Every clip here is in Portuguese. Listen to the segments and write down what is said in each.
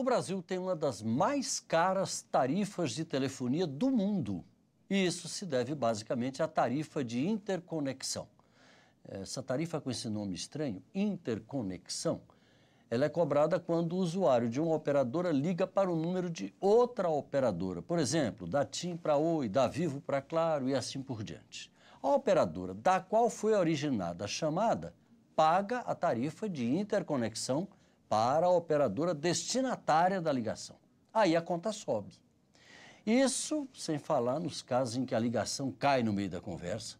O Brasil tem uma das mais caras tarifas de telefonia do mundo. E isso se deve basicamente à tarifa de interconexão. Essa tarifa com esse nome estranho, interconexão, ela é cobrada quando o usuário de uma operadora liga para o número de outra operadora. Por exemplo, da TIM para Oi, da Vivo para Claro e assim por diante. A operadora da qual foi originada a chamada paga a tarifa de interconexão para a operadora destinatária da ligação. Aí a conta sobe. Isso sem falar nos casos em que a ligação cai no meio da conversa,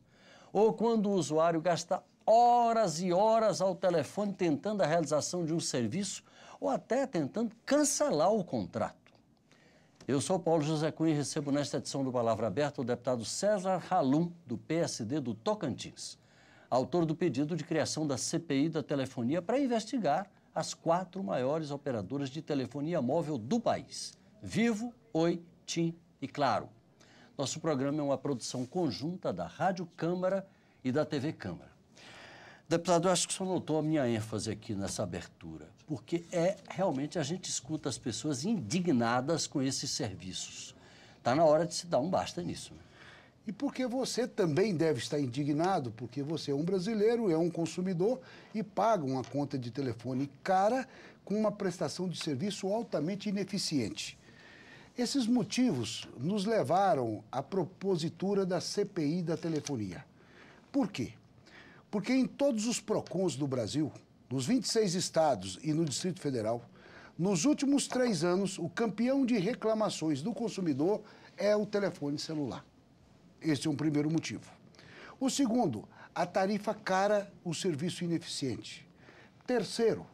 ou quando o usuário gasta horas e horas ao telefone tentando a realização de um serviço ou até tentando cancelar o contrato. Eu sou Paulo José Cunha e recebo nesta edição do Palavra Aberta o deputado César Halum, do PSD do Tocantins, autor do pedido de criação da CPI da telefonia para investigar as 4 maiores operadoras de telefonia móvel do país: Vivo, Oi, TIM e Claro. Nosso programa é uma produção conjunta da Rádio Câmara e da TV Câmara. Deputado, eu acho que o senhor notou a minha ênfase aqui nessa abertura, porque realmente a gente escuta as pessoas indignadas com esses serviços. Está na hora de se dar um basta nisso, né? E porque você também deve estar indignado, porque você é um brasileiro, é um consumidor e paga uma conta de telefone cara com uma prestação de serviço altamente ineficiente. Esses motivos nos levaram à propositura da CPI da telefonia. Por quê? Porque em todos os PROCONs do Brasil, nos 26 estados e no Distrito Federal, nos últimos 3 anos, o campeão de reclamações do consumidor é o telefone celular. Esse é um primeiro motivo. O segundo, a tarifa cara, o serviço ineficiente. Terceiro,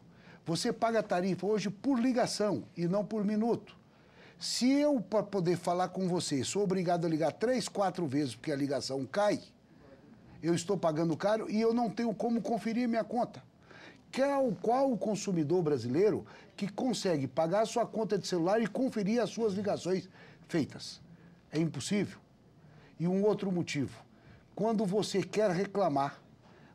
você paga a tarifa hoje por ligação e não por minuto. Se eu, para poder falar com você, sou obrigado a ligar 3, 4 vezes porque a ligação cai, eu estou pagando caro e eu não tenho como conferir minha conta. Qual o consumidor brasileiro que consegue pagar a sua conta de celular e conferir as suas ligações feitas? É impossível. E um outro motivo, quando você quer reclamar,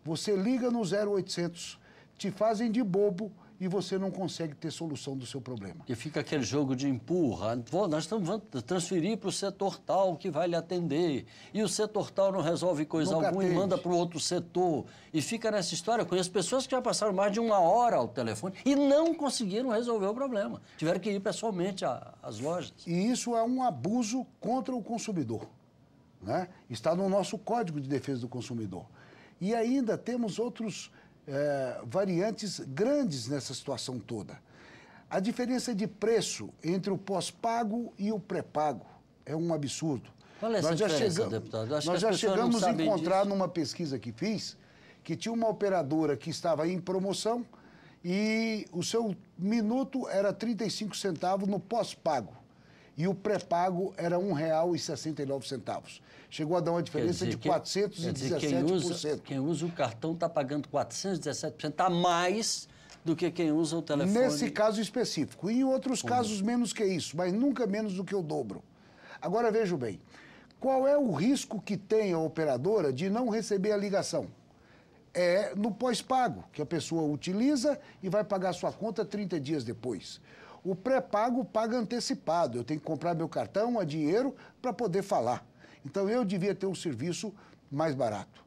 você liga no 0800, te fazem de bobo e você não consegue ter solução do seu problema. E fica aquele vamos transferir para o setor tal que vai lhe atender. E o setor tal não resolve coisa alguma e manda para o outro setor. E fica nessa história. Eu conheço pessoas que já passaram mais de 1 hora ao telefone e não conseguiram resolver o problema. Tiveram que ir pessoalmente às lojas. E isso é um abuso contra o consumidor, né? Está no nosso Código de Defesa do Consumidor. E ainda temos outros variantes grandes nessa situação toda. A diferença de preço entre o pós-pago e o pré-pago é um absurdo. Qual é essa diferença, deputado? Nós já chegamos a encontrar numa pesquisa que fiz que tinha uma operadora que estava em promoção e o seu minuto era 35 centavos no pós-pago. E o pré-pago era R$ 1,69. Chegou a dar uma diferença de 417%. Quem usa o cartão está pagando 417% a mais do que quem usa o telefone. Nesse caso específico. E em outros casos menos que isso, mas nunca menos do que o dobro. Agora veja bem, qual é o risco que tem a operadora de não receber a ligação? É no pós-pago, que a pessoa utiliza e vai pagar sua conta 30 dias depois. O pré-pago paga antecipado. Eu tenho que comprar meu cartão a dinheiro para poder falar. Então, eu devia ter um serviço mais barato.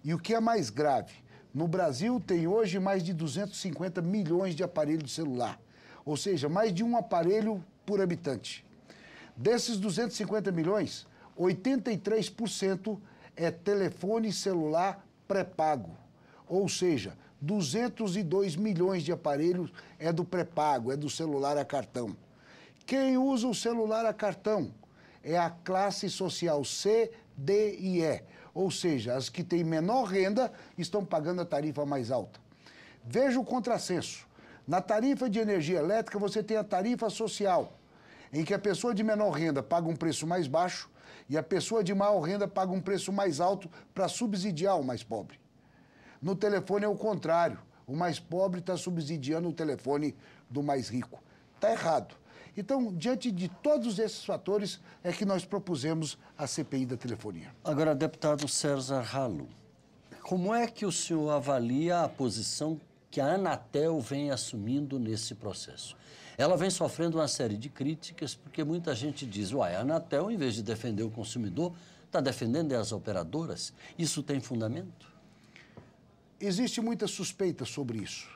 E o que é mais grave, no Brasil tem hoje mais de 250 milhões de aparelhos de celular. Ou seja, mais de um aparelho por habitante. Desses 250 milhões, 83% é telefone celular pré-pago. Ou seja, 202 milhões de aparelhos é do pré-pago, é do celular a cartão. Quem usa o celular a cartão é a classe social C, D e E. Ou seja, as que têm menor renda estão pagando a tarifa mais alta. Veja o contrassenso. Na tarifa de energia elétrica você tem a tarifa social, em que a pessoa de menor renda paga um preço mais baixo e a pessoa de maior renda paga um preço mais alto para subsidiar o mais pobre. No telefone é o contrário. O mais pobre está subsidiando o telefone do mais rico. Está errado. Então, diante de todos esses fatores, é que nós propusemos a CPI da telefonia. Agora, deputado César Halum, como é que o senhor avalia a posição que a Anatel vem assumindo nesse processo. Ela vem sofrendo uma série de críticas, porque muita gente diz, uai, a Anatel, em vez de defender o consumidor, está defendendo as operadoras. Isso tem fundamento? Existe muita suspeita sobre isso.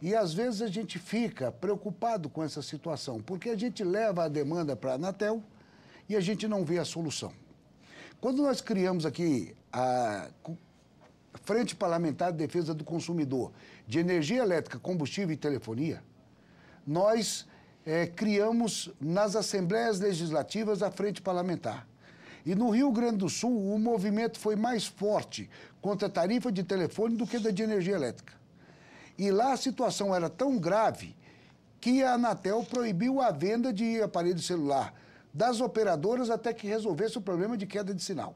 E, às vezes, a gente fica preocupado com essa situação, porque a gente leva a demanda para a Anatel e a gente não vê a solução. Quando nós criamos aqui a Frente Parlamentar de Defesa do Consumidor de Energia Elétrica, Combustível e Telefonia, nós criamos nas Assembleias Legislativas a Frente Parlamentar. E no Rio Grande do Sul, o movimento foi mais forte contra a tarifa de telefone do que da de energia elétrica. E lá a situação era tão grave que a Anatel proibiu a venda de aparelho celular das operadoras até que resolvesse o problema de queda de sinal.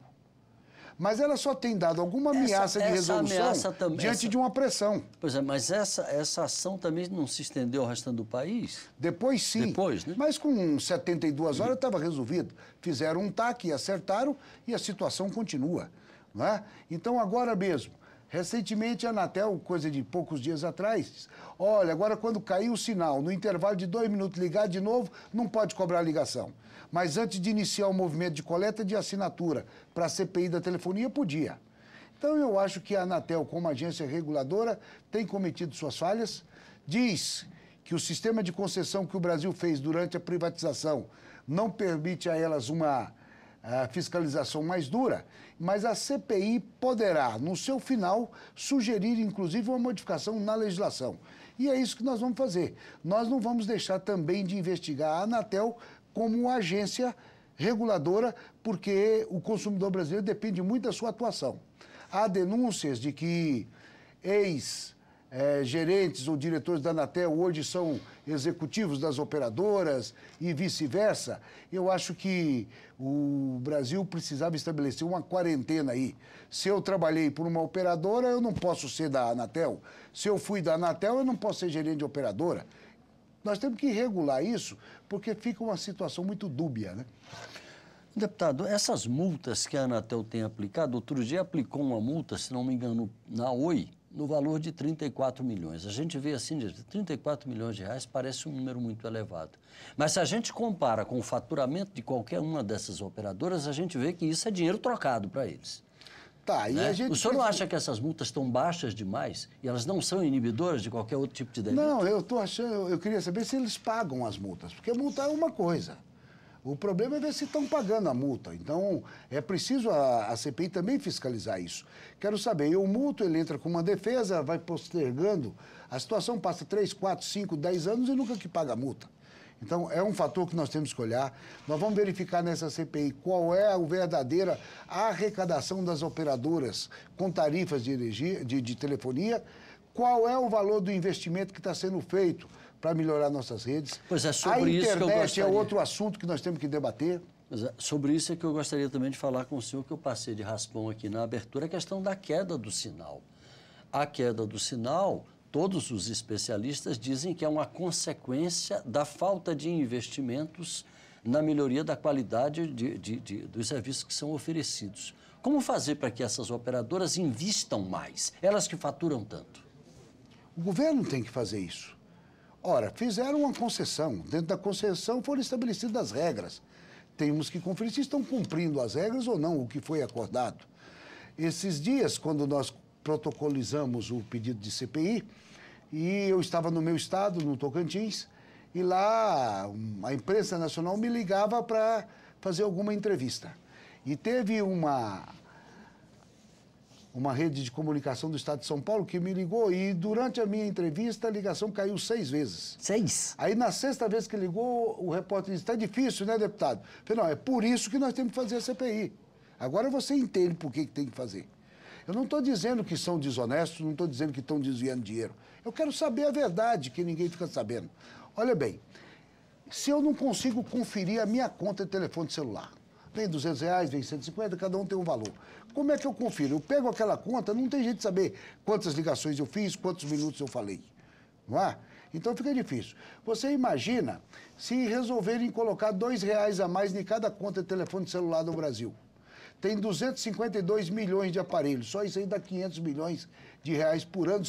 Mas ela só tem dado alguma ameaça de resolução diante de uma pressão. Pois é, mas essa ação também não se estendeu ao restante do país? Depois sim. Depois, né? Mas com 72 horas estava resolvido. Fizeram um TAC, acertaram e a situação continua. Não é? Então, agora mesmo, recentemente a Anatel, coisa de poucos dias atrás, olha, agora quando cair o sinal, no intervalo de 2 minutos ligar de novo, não pode cobrar a ligação. Mas antes de iniciar o movimento de coleta de assinatura para a CPI da telefonia, podia. Então, eu acho que a Anatel, como agência reguladora, tem cometido suas falhas. Diz que o sistema de concessão que o Brasil fez durante a privatização não permite a elas uma fiscalização mais dura, mas a CPI poderá, no seu final, sugerir, inclusive, uma modificação na legislação. E é isso que nós vamos fazer. Nós não vamos deixar também de investigar a Anatel como agência reguladora, porque o consumidor brasileiro depende muito da sua atuação. Há denúncias de que ex-gerentes ou diretores da Anatel hoje são executivos das operadoras e vice-versa. Eu acho que o Brasil precisava estabelecer uma quarentena aí. Se eu trabalhei por uma operadora, eu não posso ser da Anatel. Se eu fui da Anatel, eu não posso ser gerente de operadora. Nós temos que regular isso, porque fica uma situação muito dúbia, né? Deputado, essas multas que a Anatel tem aplicado, outro dia aplicou uma multa, se não me engano, na Oi, no valor de 34 milhões. A gente vê assim, 34 milhões de reais parece um número muito elevado. Mas se a gente compara com o faturamento de qualquer uma dessas operadoras, a gente vê que isso é dinheiro trocado para eles. Tá, e a gente... O senhor não acha que essas multas estão baixas demais e elas não são inibidoras de qualquer outro tipo de delito? Não, eu estou achando, eu queria saber se eles pagam as multas, porque multar é uma coisa. O problema é ver se estão pagando a multa. Então, é preciso a CPI também fiscalizar isso. Quero saber, eu multo, ele entra com uma defesa, vai postergando, a situação passa 3, 4, 5, 10 anos e nunca que paga a multa. Então, é um fator que nós temos que olhar. Nós vamos verificar nessa CPI qual é a verdadeira arrecadação das operadoras com tarifas de energia, de telefonia, qual é o valor do investimento que está sendo feito para melhorar nossas redes. Pois é, sobre isso que eu gostaria. A internet é outro assunto que nós temos que debater. Pois é, sobre isso é que eu gostaria também de falar com o senhor, que eu passei de raspão aqui na abertura, a questão da queda do sinal. A queda do sinal... Todos os especialistas dizem que é uma consequência da falta de investimentos na melhoria da qualidade dos serviços que são oferecidos. Como fazer para que essas operadoras invistam mais, elas que faturam tanto? O governo tem que fazer isso. Ora, fizeram uma concessão. Dentro da concessão foram estabelecidas as regras. Temos que conferir se estão cumprindo as regras ou não, o que foi acordado. Esses dias, quando nós protocolizamos o pedido de CPI, e eu estava no meu estado, no Tocantins, e lá a imprensa nacional me ligava para fazer alguma entrevista. E teve uma rede de comunicação do estado de São Paulo que me ligou e durante a minha entrevista a ligação caiu 6 vezes. 6? Aí na 6ª vez que ligou, o repórter disse, está difícil, né, deputado? Eu falei, não, é por isso que nós temos que fazer a CPI. Agora você entende por que tem que fazer. Eu não estou dizendo que são desonestos, não estou dizendo que estão desviando dinheiro. Eu quero saber a verdade, que ninguém fica sabendo. Olha bem, se eu não consigo conferir a minha conta de telefone celular, vem R$200, vem 150, cada um tem um valor. Como é que eu confiro? Eu pego aquela conta, não tem jeito de saber quantas ligações eu fiz, quantos minutos eu falei. Não é? Então fica difícil. Você imagina se resolverem colocar R$2 a mais em cada conta de telefone celular do Brasil. tem 252 milhões de aparelhos. Só isso aí dá 500 milhões de reais por ano,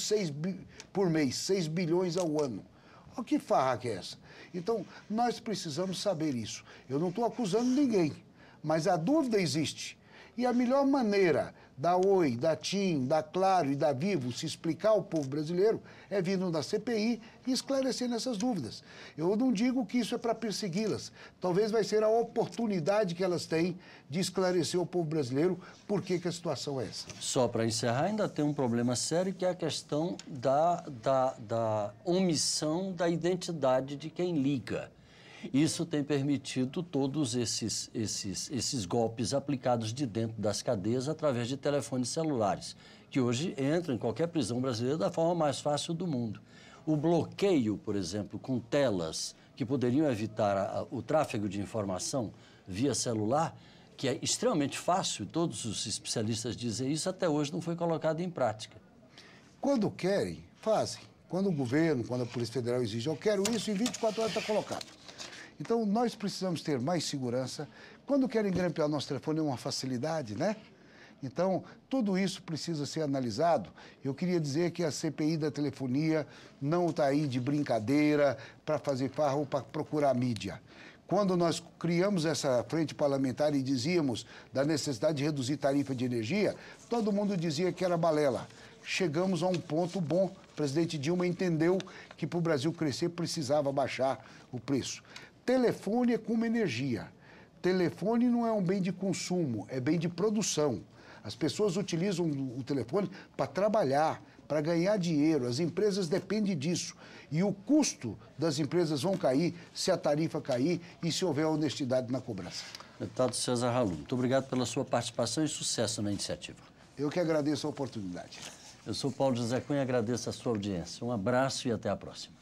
por mês, 6 bilhões ao ano. Olha que farra que é essa. Então, nós precisamos saber isso. Eu não estou acusando ninguém, mas a dúvida existe. E a melhor maneira da Oi, da TIM, da Claro e da Vivo se explicar ao povo brasileiro é vindo da CPI e esclarecendo essas dúvidas. Eu não digo que isso é para persegui-las. Talvez vai ser a oportunidade que elas têm de esclarecer ao povo brasileiro por que a situação é essa. Só para encerrar, ainda tem um problema sério, que é a questão da omissão da identidade de quem liga. Isso tem permitido todos esses golpes aplicados de dentro das cadeias através de telefones celulares, que hoje entram em qualquer prisão brasileira da forma mais fácil do mundo. O bloqueio, por exemplo, com telas que poderiam evitar o tráfego de informação via celular, que é extremamente fácil, todos os especialistas dizem isso, até hoje não foi colocado em prática. Quando querem, fazem. Quando o governo, quando a Polícia Federal exige, eu quero isso, em 24 horas está colocado. Então, nós precisamos ter mais segurança. Quando querem grampear o nosso telefone, é uma facilidade, né? Então, tudo isso precisa ser analisado. Eu queria dizer que a CPI da telefonia não está aí de brincadeira para fazer farra ou para procurar mídia. Quando nós criamos essa frente parlamentar e dizíamos da necessidade de reduzir tarifa de energia, todo mundo dizia que era balela. Chegamos a um ponto bom. O presidente Dilma entendeu que para o Brasil crescer precisava baixar o preço. Telefone é como energia. Telefone não é um bem de consumo, é bem de produção. As pessoas utilizam o telefone para trabalhar, para ganhar dinheiro. As empresas dependem disso. E o custo das empresas vão cair se a tarifa cair e se houver honestidade na cobrança. Deputado César Ralu, muito obrigado pela sua participação e sucesso na iniciativa. Eu que agradeço a oportunidade. Eu sou Paulo José Cunha e agradeço a sua audiência. Um abraço e até a próxima.